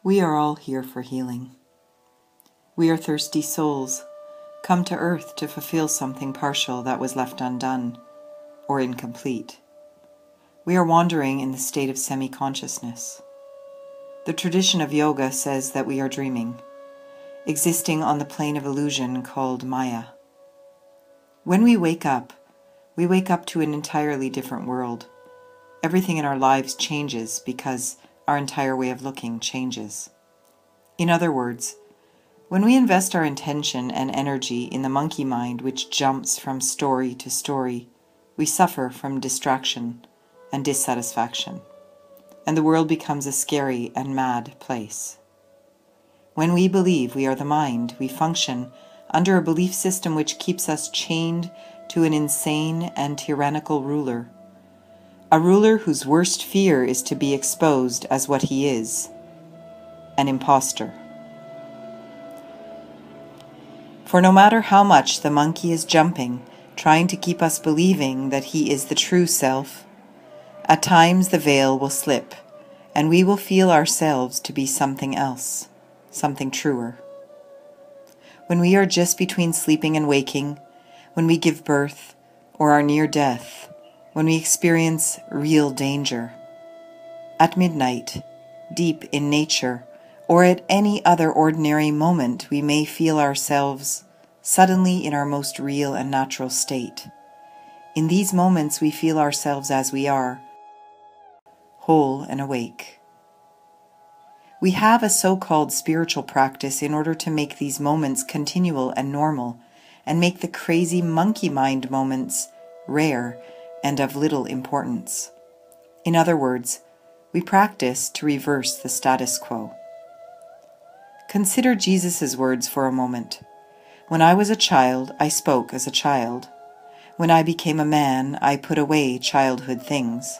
We are all here for healing. We are thirsty souls, come to earth to fulfill something partial that was left undone or incomplete. We are wandering in the state of semi-consciousness. The tradition of yoga says that we are dreaming, existing on the plane of illusion called Maya. When we wake up to an entirely different world. Everything in our lives changes because our entire way of looking changes. In other words, when we invest our intention and energy in the monkey mind which jumps from story to story, we suffer from distraction and dissatisfaction, and the world becomes a scary and mad place. When we believe we are the mind, we function under a belief system which keeps us chained to an insane and tyrannical ruler, a ruler whose worst fear is to be exposed as what he is, an imposter. For no matter how much the monkey is jumping, trying to keep us believing that he is the true self, at times the veil will slip, and we will feel ourselves to be something else, something truer. When we are just between sleeping and waking, when we give birth or are near death, when we experience real danger, at midnight, deep in nature, or at any other ordinary moment, we may feel ourselves suddenly in our most real and natural state. In these moments, we feel ourselves as we are, whole and awake. We have a so-called spiritual practice in order to make these moments continual and normal, and make the crazy monkey mind moments rare and of little importance. In other words, we practice to reverse the status quo. Consider Jesus' words for a moment. When I was a child, I spoke as a child. When I became a man, I put away childhood things.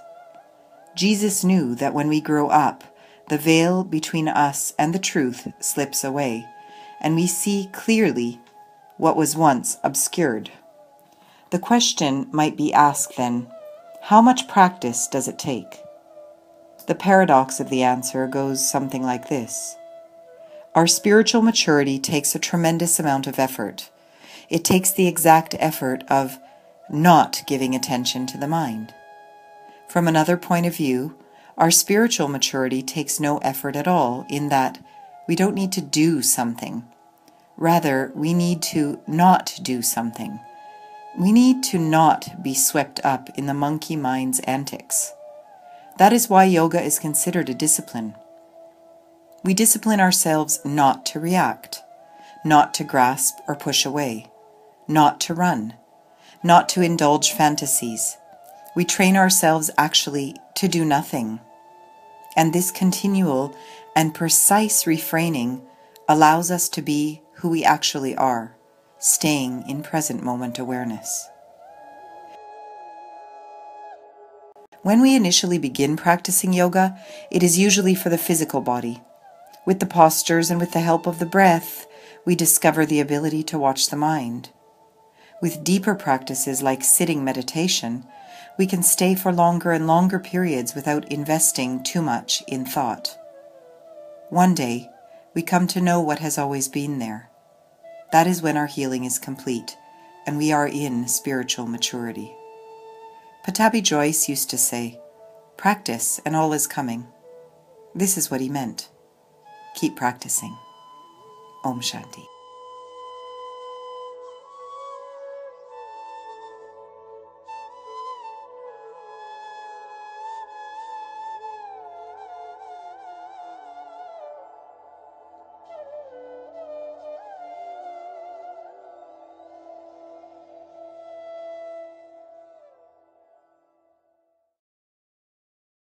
Jesus knew that when we grow up, the veil between us and the truth slips away, and we see clearly what was once obscured. The question might be asked then, how much practice does it take? The paradox of the answer goes something like this. Our spiritual maturity takes a tremendous amount of effort. It takes the exact effort of not giving attention to the mind. From another point of view, our spiritual maturity takes no effort at all in that we don't need to do something. Rather, we need to not do something. We need to not be swept up in the monkey mind's antics. That is why yoga is considered a discipline. We discipline ourselves not to react, not to grasp or push away, not to run, not to indulge fantasies. We train ourselves actually to do nothing. And this continual and precise refraining allows us to be who we actually are, staying in present moment awareness. When we initially begin practicing yoga, it is usually for the physical body. With the postures and with the help of the breath, we discover the ability to watch the mind. With deeper practices like sitting meditation, we can stay for longer and longer periods without investing too much in thought. One day, we come to know what has always been there. That is when our healing is complete, and we are in spiritual maturity. Pattabhi Jois used to say, "Practice and all is coming." This is what he meant. Keep practicing. Om Shanti.